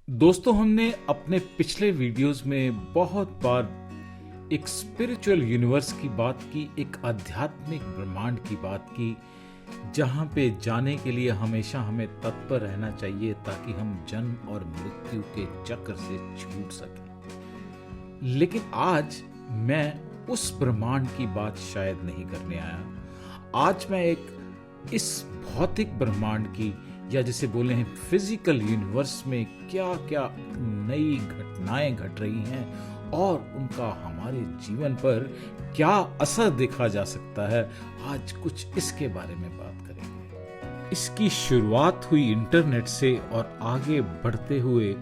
दोस्तों, हमने अपने पिछले वीडियोस में बहुत बार एक स्पिरिचुअल यूनिवर्स की बात की, एक आध्यात्मिक ब्रह्मांड की बात की, जहां पे जाने के लिए हमेशा हमें तत्पर रहना चाहिए ताकि हम जन्म और मृत्यु के चक्र से छूट सकें। लेकिन आज मैं उस ब्रह्मांड की बात शायद नहीं करने आया। आज मैं इस भौतिक ब्रह्मांड की, या जिसे बोले हैं फिजिकल यूनिवर्स में क्या क्या नई घटनाएं घट रही हैं और उनका हमारे जीवन पर क्या असर देखा जा सकता है, आज कुछ इसके बारे में बात करेंगे। इसकी शुरुआत हुई इंटरनेट से और आगे बढ़ते हुए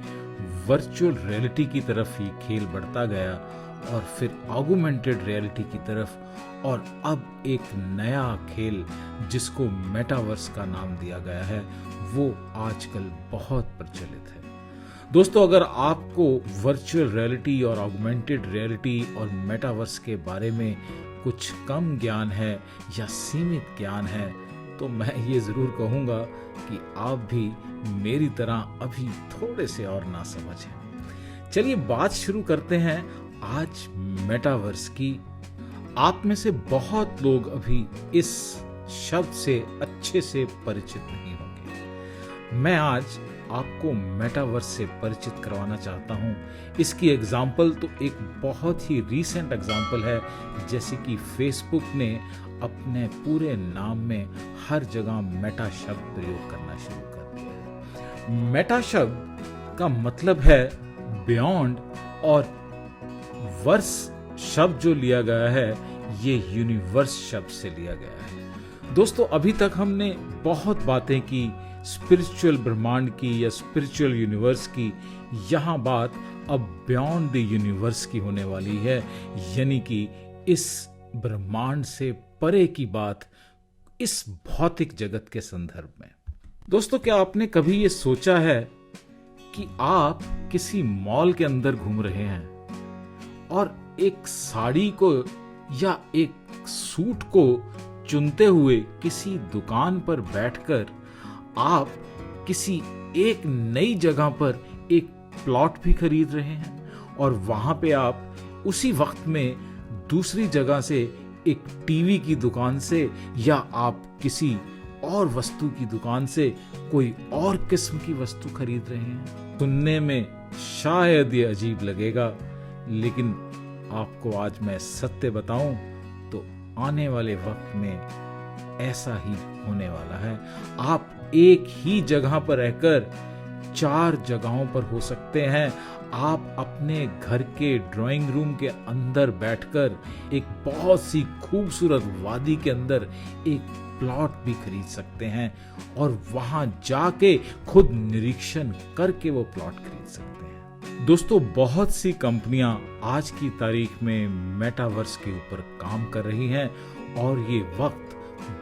वर्चुअल रियलिटी की तरफ ही खेल बढ़ता गया और फिर ऑगमेंटेड रियलिटी की तरफ, और अब एक नया खेल जिसको मेटावर्स का नाम दिया गया है वो आजकल बहुत प्रचलित है। दोस्तों, अगर आपको वर्चुअल रियलिटी और ऑगमेंटेड रियलिटी और मेटावर्स के बारे में कुछ कम ज्ञान है या सीमित ज्ञान है तो मैं ये ज़रूर कहूँगा कि आप भी मेरी तरह अभी थोड़े से और ना समझें। चलिए बात शुरू करते हैं आज मेटावर्स की। आप में से बहुत लोग अभी इस शब्द से अच्छे से परिचित नहीं होंगे। मैं आज आपको मेटावर्स से परिचित करवाना चाहता हूं। इसकी एग्जाम्पल तो एक बहुत ही रीसेंट एग्जाम्पल है, जैसे कि फेसबुक ने अपने पूरे नाम में हर जगह मेटा शब्द प्रयोग करना शुरू कर दिया। मेटा शब्द का मतलब है बियॉन्ड, और वर्स शब्द जो लिया गया है ये यूनिवर्स शब्द से लिया गया है। दोस्तों, अभी तक हमने बहुत बातें की स्पिरिचुअल ब्रह्मांड की या स्पिरिचुअल यूनिवर्स की। यहाँ बात अब बियॉन्ड द यूनिवर्स की होने वाली है, यानी कि इस ब्रह्मांड से परे की बात इस भौतिक जगत के संदर्भ में। दोस्तों, क्या आपने कभी ये सोचा है कि आप किसी मॉल के अंदर घूम रहे हैं और एक साड़ी को या एक सूट को चुनते हुए किसी दुकान पर बैठकर आप किसी एक नई जगह पर एक प्लॉट भी खरीद रहे हैं, और वहां पे आप उसी वक्त में दूसरी जगह से एक टीवी की दुकान से या आप किसी और वस्तु की दुकान से कोई और किस्म की वस्तु खरीद रहे हैं। सुनने में शायद ये अजीब लगेगा, लेकिन आपको आज मैं सत्य बताऊं तो आने वाले वक्त में ऐसा ही होने वाला है। आप एक ही जगह पर रहकर 4 जगहों पर हो सकते हैं। आप अपने घर के ड्राइंग रूम के अंदर बैठकर एक बहुत सी खूबसूरत वादी के अंदर एक प्लॉट भी खरीद सकते हैं और वहां जाके खुद निरीक्षण करके वो प्लॉट खरीद सकते हैं। दोस्तों, बहुत सी कंपनियां आज की तारीख में मेटावर्स के ऊपर काम कर रही हैं और ये वक्त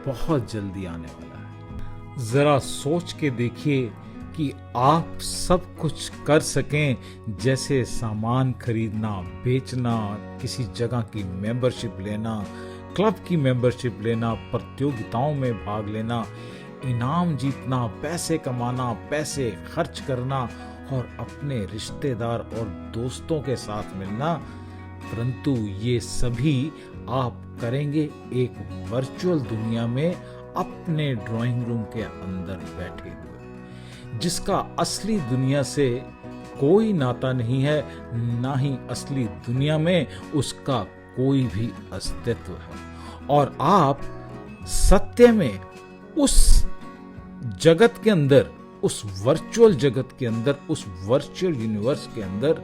बहुत जल्दी आने वाला है। जरा सोच के देखिए कि आप सब कुछ कर सकें, जैसे सामान खरीदना, बेचना, किसी जगह की मेंबरशिप लेना, क्लब की मेंबरशिप लेना, प्रतियोगिताओं में भाग लेना, इनाम जीतना, पैसे कमाना, पैसे खर्च करना और अपने रिश्तेदार और दोस्तों के साथ मिलना। परंतु ये सभी आप करेंगे एक वर्चुअल दुनिया में अपने ड्राइंग रूम के अंदर बैठे हुए, जिसका असली दुनिया से कोई नाता नहीं है, ना ही असली दुनिया में उसका कोई भी अस्तित्व है। और आप सत्य में उस जगत के अंदर, उस वर्चुअल जगत के अंदर, उस वर्चुअल यूनिवर्स के अंदर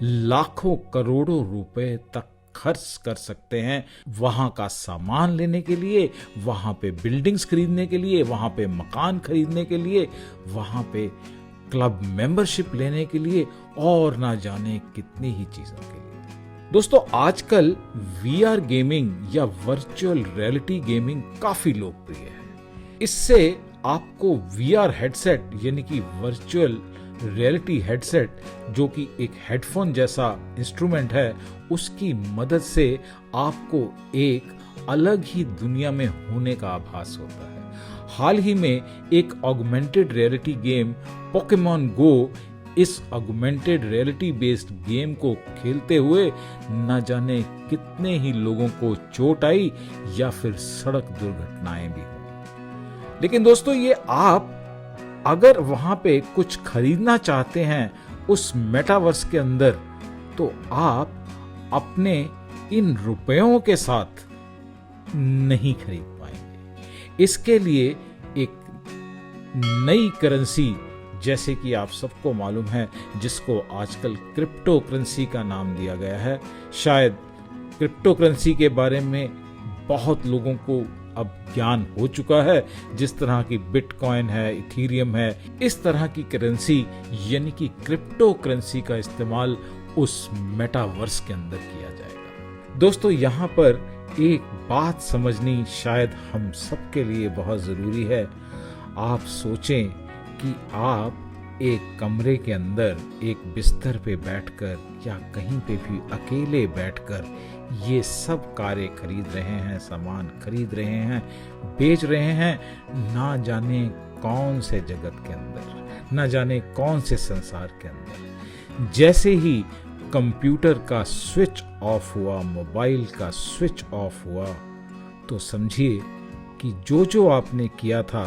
लाखों करोड़ों रुपए तक खर्च कर सकते हैं, वहां का सामान लेने के लिए, वहां पे बिल्डिंग्स खरीदने के लिए, वहां पे मकान खरीदने के लिए, वहां पे क्लब मेंबरशिप लेने के लिए और ना जाने कितनी ही चीजों के लिए। दोस्तों, आजकल वीआर गेमिंग या वर्चुअल रियलिटी गेमिंग काफी लोकप्रिय है। इससे आपको वीआर हेडसेट यानी कि वर्चुअल रियलिटी हेडसेट, जो कि एक हेडफोन जैसा इंस्ट्रूमेंट है, उसकी मदद से आपको एक अलग ही दुनिया में होने का आभास होता है। हाल ही में एक ऑगमेंटेड रियलिटी गेम पोकेमॉन गो इस ऑगमेंटेड रियलिटी बेस्ड गेम को खेलते हुए न जाने कितने ही लोगों को चोट आई या फिर सड़क दुर्घटनाएं भी हुई। लेकिन दोस्तों, ये आप अगर वहां पे कुछ खरीदना चाहते हैं उस मेटावर्स के अंदर, तो आप अपने इन रुपयों के साथ नहीं खरीद पाएंगे। इसके लिए एक नई करेंसी, जैसे कि आप सबको मालूम है, जिसको आजकल क्रिप्टो करेंसी का नाम दिया गया है। शायद क्रिप्टो करेंसी के बारे में बहुत लोगों को अब ज्ञान हो चुका है। जिस तरह की बिटकॉइन है, इथीरियम है, इस तरह की करेंसी यानी कि क्रिप्टो करेंसी का इस्तेमाल उस मेटावर्स के अंदर किया जाएगा। दोस्तों, यहाँ पर एक बात समझनी शायद हम सबके लिए बहुत जरूरी है। आप सोचें कि आप एक कमरे के अंदर एक बिस्तर पे बैठकर या कहीं पे भी अकेले बैठकर ये सब कार्य खरीद रहे हैं, सामान खरीद रहे हैं, बेच रहे हैं, ना जाने कौन से जगत के अंदर, ना जाने कौन से संसार के अंदर। जैसे ही कंप्यूटर का स्विच ऑफ हुआ, मोबाइल का स्विच ऑफ हुआ, तो समझिए कि जो आपने किया था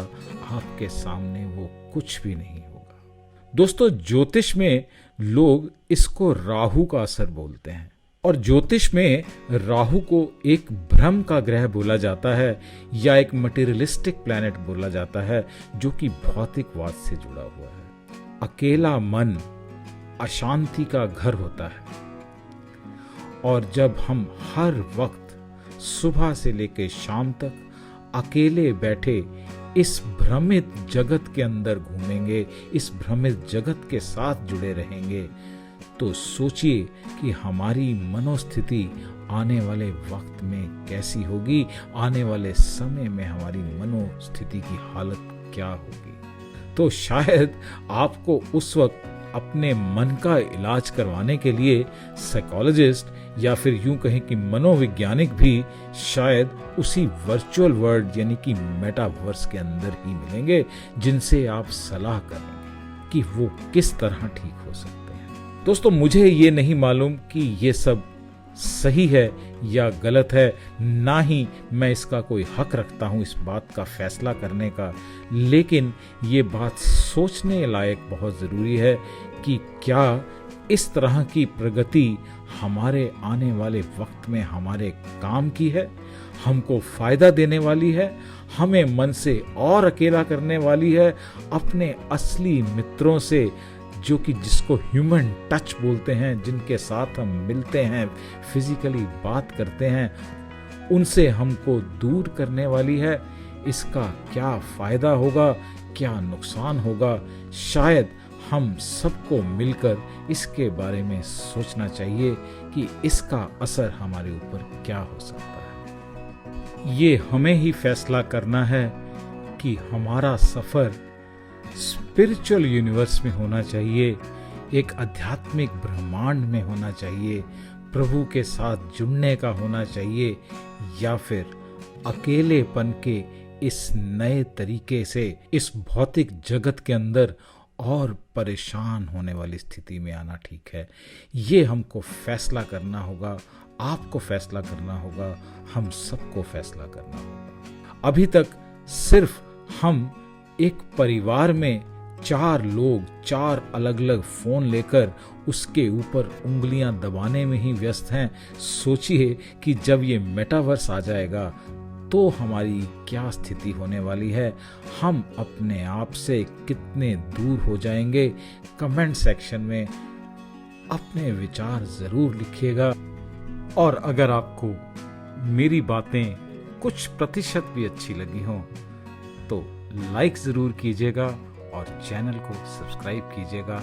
आपके सामने वो कुछ भी नहीं होगा। दोस्तों, ज्योतिष में लोग इसको राहु का असर बोलते हैं, और ज्योतिष में राहु को एक भ्रम का ग्रह बोला जाता है या एक मटेरियलिस्टिक प्लैनेट बोला जाता है, जो कि भौतिकवाद से जुड़ा हुआ है। अकेला मन अशांति का घर होता है, और जब हम हर वक्त सुबह से लेकर शाम तक अकेले बैठे इस भ्रमित जगत के अंदर घूमेंगे, इस भ्रमित जगत के साथ जुड़े रहेंगे, तो सोचिए कि हमारी मनोस्थिति आने वाले वक्त में कैसी होगी, आने वाले समय में हमारी मनोस्थिति की हालत क्या होगी। तो शायद आपको उस वक्त अपने मन का इलाज करवाने के लिए साइकोलॉजिस्ट या फिर यूं कहें कि मनोवैज्ञानिक भी शायद उसी वर्चुअल वर्ल्ड यानी कि मेटावर्स के अंदर ही मिलेंगे, जिनसे आप सलाह करेंगे कि वो किस तरह ठीक हो सकते हैं। दोस्तों, मुझे ये नहीं मालूम कि ये सब सही है या गलत है, ना ही मैं इसका कोई हक रखता हूं इस बात का फैसला करने का, लेकिन ये बात सोचने लायक बहुत ज़रूरी है कि क्या इस तरह की प्रगति हमारे आने वाले वक्त में हमारे काम की है, हमको फायदा देने वाली है, हमें मन से और अकेला करने वाली है, अपने असली मित्रों से, जो कि जिसको ह्यूमन टच बोलते हैं, जिनके साथ हम मिलते हैं, फिजिकली बात करते हैं, उनसे हमको दूर करने वाली है। इसका क्या फायदा होगा, क्या नुकसान होगा, शायद हम सबको मिलकर इसके बारे में सोचना चाहिए कि इसका असर हमारे ऊपर क्या हो सकता है। ये हमें ही फैसला करना है कि हमारा सफर स्पिरिचुअल यूनिवर्स में होना चाहिए, एक आध्यात्मिक ब्रह्मांड में होना चाहिए, प्रभु के साथ जुड़ने का होना चाहिए, या फिर अकेलेपन के इस नए तरीके से इस भौतिक जगत के अंदर और परेशान होने वाली स्थिति में आना ठीक है। ये हमको फैसला करना होगा, आपको फैसला करना होगा, हम सबको फैसला करना होगा। अभी तक सिर्फ हम एक परिवार में 4 लोग 4 अलग अलग फोन लेकर उसके ऊपर उंगलियां दबाने में ही व्यस्त हैं। सोचिए कि जब ये मेटावर्स आ जाएगा तो हमारी क्या स्थिति होने वाली है, हम अपने आप से कितने दूर हो जाएंगे। कमेंट सेक्शन में अपने विचार जरूर लिखिएगा, और अगर आपको मेरी बातें कुछ प्रतिशत भी अच्छी लगी हों तो लाइक जरूर कीजिएगा और चैनल को सब्सक्राइब कीजिएगा।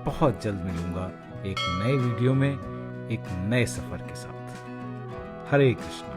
बहुत जल्द मिलूंगा एक नए वीडियो में एक नए सफर के साथ। हरे कृष्णा।